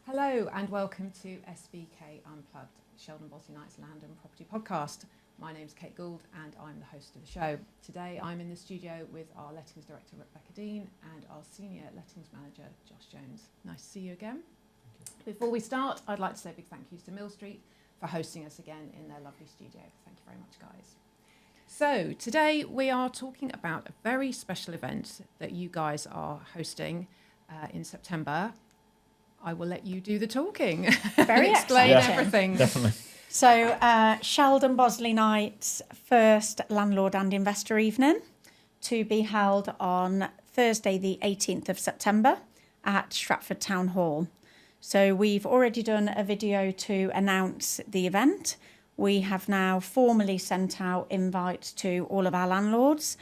Hello and welcome to SBK Unplugged, Sheldon Bosley Knight's Land and Property Podcast. My name's Kate Gould and I'm the host of the show. Today I'm in the studio with our Lettings Director Rebecca Dean and our Senior Lettings Manager Josh Jones. Nice to see you again. Before we start, I'd like to say a big thank you to Mill Street for hosting us again in their lovely studio. Thank you very much, guys. So today we are talking about a very special event that you guys are hosting in September. I will let you do the talking. Very explain exciting. everything. Definitely. So Sheldon Bosley Knight's first Landlord and Investor evening to be held on Thursday the 18th of September at Stratford Town Hall. So we've already done a video to announce the event. We have now formally sent out invites to all of our landlords.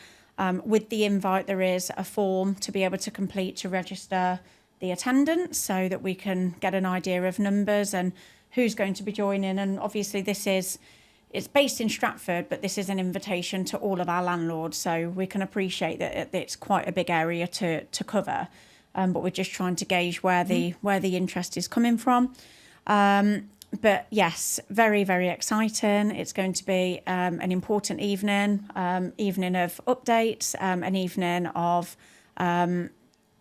With the invite there is a form to be able to complete to register the attendance so that we can get an idea of numbers and who's going to be joining. And obviously it's based in Stratford, but this is an invitation to all of our landlords. So we can appreciate that it's quite a big area to cover. But we're just trying to gauge where the interest is coming from. But yes, very, very exciting. It's going to be an important evening of updates, an evening of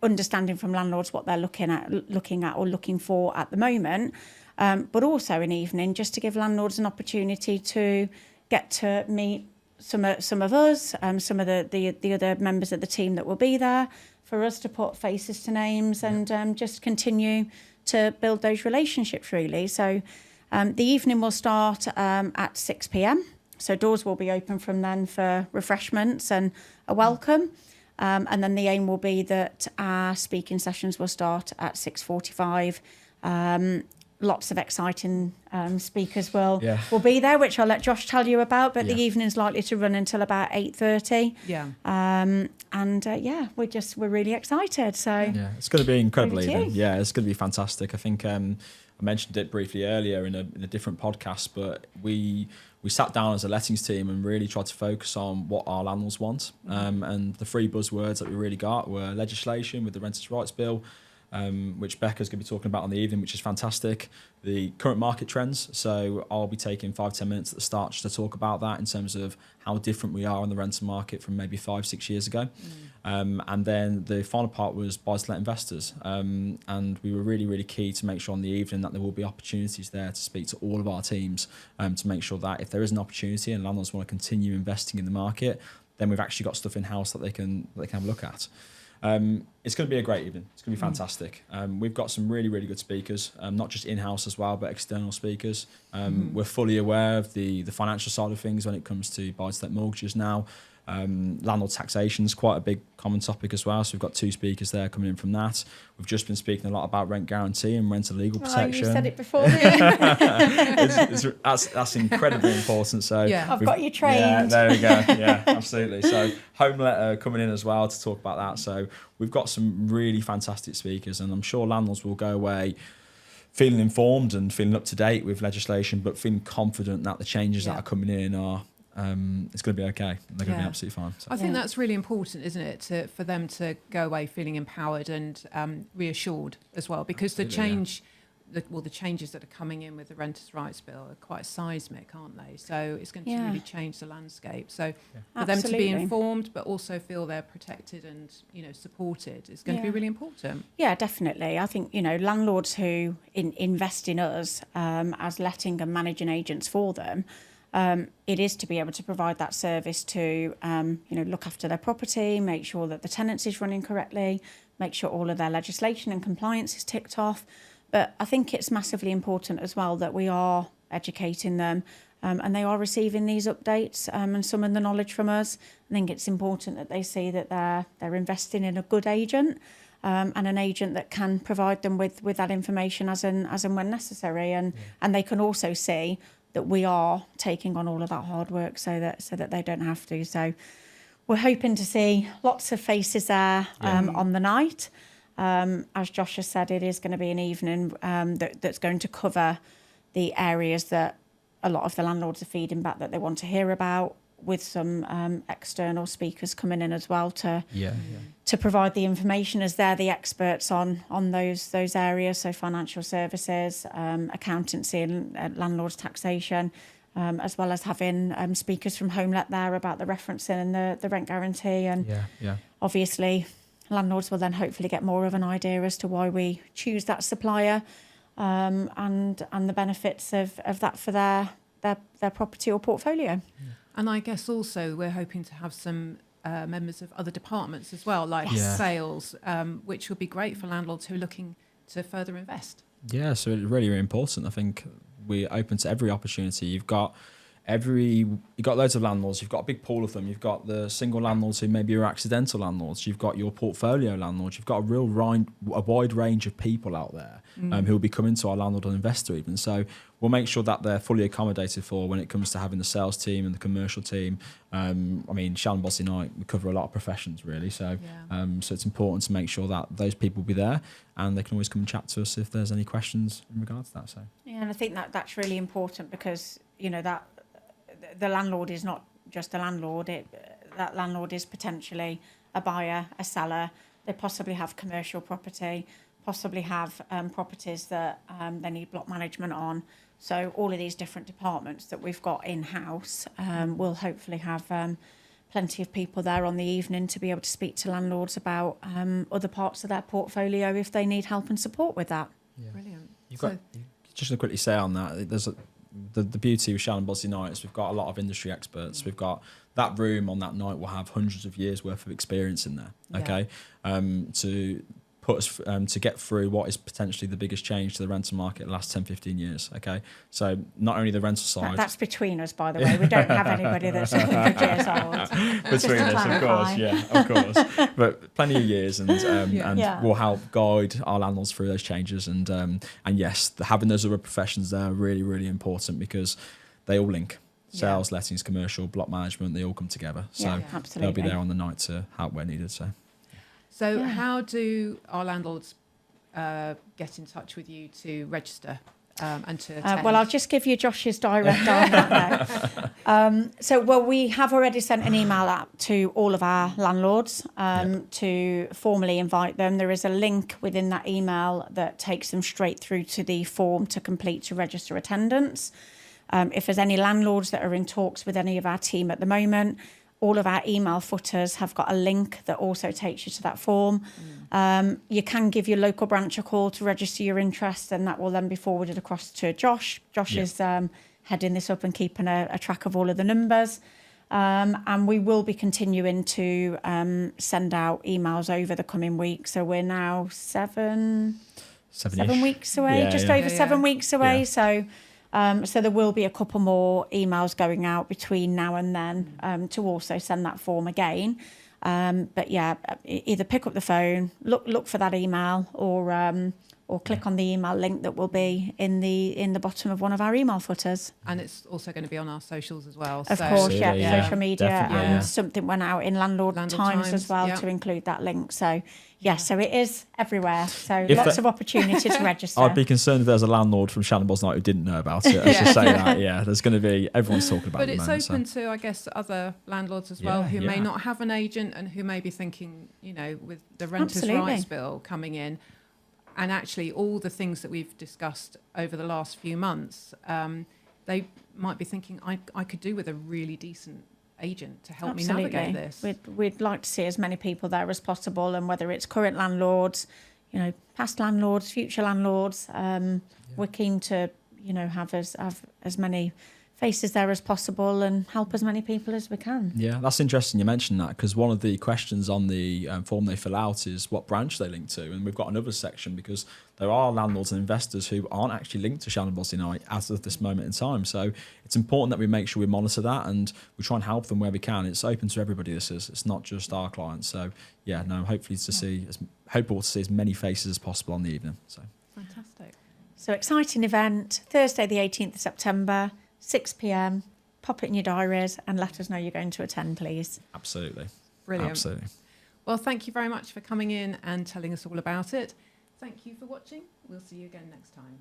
understanding from landlords what they're looking at or looking for at the moment, but also an evening just to give landlords an opportunity to get to meet some of us, some of the other members of the team that will be there, for us to put faces to names and just continue to build those relationships really. So the evening will start at 6 p.m. So doors will be open from then for refreshments and a welcome. And then the aim will be that our speaking sessions will start at 6:45. Lots of exciting speakers will be there, which I'll let Josh tell you about. But the evening's likely to run until about 8:30. Yeah. We're really excited. So yeah, it's going to be incredible. Over to you. Yeah, it's going to be fantastic. I think I mentioned it briefly earlier in a different podcast, but we sat down as a lettings team and really tried to focus on what our landlords want. And the three buzzwords that we really got were legislation with the Renters' Rights Bill, which Becca's going to be talking about on the evening, which is fantastic. The current market trends. So I'll be taking 5-10 minutes at the start just to talk about that in terms of how different we are on the rental market from maybe 5-6 years ago. And then the final part was buy-to-let investors. And we were really, really key to make sure on the evening that there will be opportunities there to speak to all of our teams to make sure that if there is an opportunity and landlords want to continue investing in the market, then we've actually got stuff in-house that they can have a look at. It's going to be a great evening. It's going to be fantastic. We've got some really, really good speakers, not just in-house as well, but external speakers. We're fully aware of the financial side of things when it comes to buy-to-let mortgages now. Landlord taxation is quite a big common topic as well, so we've got two speakers there coming in from that. We've just been speaking a lot about rent guarantee and rental legal protection. you said it before. That's incredibly important. So I've got you trained. Yeah, there we go. Yeah, absolutely. So home letter coming in as well to talk about that. So we've got some really fantastic speakers, and I'm sure landlords will go away feeling informed and feeling up to date with legislation, but feeling confident that the changes that are coming in are it's going to be okay. They're going to be absolutely fine. So. I think that's really important, isn't it, for them to go away feeling empowered and reassured as well, because the changes that are coming in with the Renters' Rights Bill are quite seismic, aren't they? So it's going to really change the landscape. So for them to be informed, but also feel they're protected and supported, is going to be really important. Yeah, definitely. I think landlords who invest in us as letting and managing agents for them. It is to be able to provide that service to, look after their property, make sure that the tenancy is running correctly, make sure all of their legislation and compliance is ticked off. But I think it's massively important as well that we are educating them and they are receiving these updates and some of the knowledge from us. I think it's important that they see that they're investing in a good agent and an agent that can provide them with that information as and when necessary. And they can also see that we are taking on all of that hard work so that they don't have to. So we're hoping to see lots of faces there on the night. As Josh has said, it is going to be an evening that's going to cover the areas that a lot of the landlords are feeding back that they want to hear about. with some external speakers coming in as well to Yeah. provide the information, as they're the experts on those areas. So financial services, accountancy, and landlords taxation. As well as having speakers from HomeLet there about the referencing and the rent guarantee. And obviously, landlords will then hopefully get more of an idea as to why we choose that supplier, and the benefits of that for their property or portfolio. And I guess also we're hoping to have some members of other departments as well, like sales, which would be great for landlords who are looking to further invest. Yeah, so it's really, really important. I think we're open to every opportunity. You've got loads of landlords. You've got a big pool of them. You've got the single landlords who maybe are accidental landlords. You've got your portfolio landlords. You've got a wide range of people out there who will be coming to our landlord and investor even. So we'll make sure that they're fully accommodated for when it comes to having the sales team and the commercial team. I mean, Sheldon Bosley Knight, we cover a lot of professions really. So so it's important to make sure that those people will be there, and they can always come and chat to us if there's any questions in regards to that. So yeah, and I think that's really important, because that the landlord is not just a landlord. That landlord is potentially a buyer, a seller. They possibly have commercial property, possibly have properties that they need block management on. So all of these different departments that we've got in-house will hopefully have plenty of people there on the evening to be able to speak to landlords about other parts of their portfolio if they need help and support with that. Yeah. Brilliant. Just to quickly say on that, there's the beauty with Sheldon Bosley Knight is we've got a lot of industry experts. We've got that room on that night will have hundreds of years worth of experience in there. Okay, to put us to get through what is potentially the biggest change to the rental market in the last 10-15 years. Okay, so not only the rental side, that's between us, by the way. We don't have anybody that's 100 years old. Between us, of course, of course. But plenty of years, and we'll help guide our landlords through those changes. And yes, having those other professions there are really, really important, because they all link. Sales, lettings, commercial, block management, they all come together. So they'll be there on the night to help where needed. So how do our landlords get in touch with you to register and to attend? Well, I'll just give you Josh's direct on that now. We have already sent an email out to all of our landlords to formally invite them. There is a link within that email that takes them straight through to the form to complete to register attendance. If there's any landlords that are in talks with any of our team at the moment, all of our email footers have got a link that also takes you to that form. You can give your local branch a call to register your interest, and that will then be forwarded across to Josh. Josh is heading this up and keeping a track of all of the numbers. And we will be continuing to send out emails over the coming week. So we're now 7 weeks away, over 7 weeks away. Yeah. So there will be a couple more emails going out between now and then to also send that form again. But either pick up the phone, look for that email, or click on the email link that will be in the bottom of one of our email footers. And it's also going to be on our socials as well. Of course, social media, and something went out in Landlord Times as well to include that link. So so it is everywhere. So lots of opportunity to register. I'd be concerned if there's a landlord from Sheldon Bosley Knight who didn't know about it. Let's just say that. There's going to be, everyone's talking about it. But it's open to, I guess, other landlords as well who may not have an agent and who may be thinking, with the Renters' Rights Bill coming in, and actually all the things that we've discussed over the last few months, they might be thinking, I could do with a really decent agent to help me navigate this. We'd like to see as many people there as possible, and whether it's current landlords, past landlords, future landlords, we're keen to have as many faces there as possible and help as many people as we can. Yeah, that's interesting you mentioned that, because one of the questions on the form they fill out is what branch they link to, and we've got another section because there are landlords and investors who aren't actually linked to Sheldon Bosley Knight as of this moment in time. So it's important that we make sure we monitor that and we try and help them where we can. It's open to everybody. It's not just our clients. So hopefully hopeful to see as many faces as possible on the evening. So fantastic. So exciting event, Thursday the 18th of September. 6 p.m, pop it in your diaries and let us know you're going to attend, please. Absolutely. Brilliant. Absolutely. Well, thank you very much for coming in and telling us all about it. Thank you for watching. We'll see you again next time.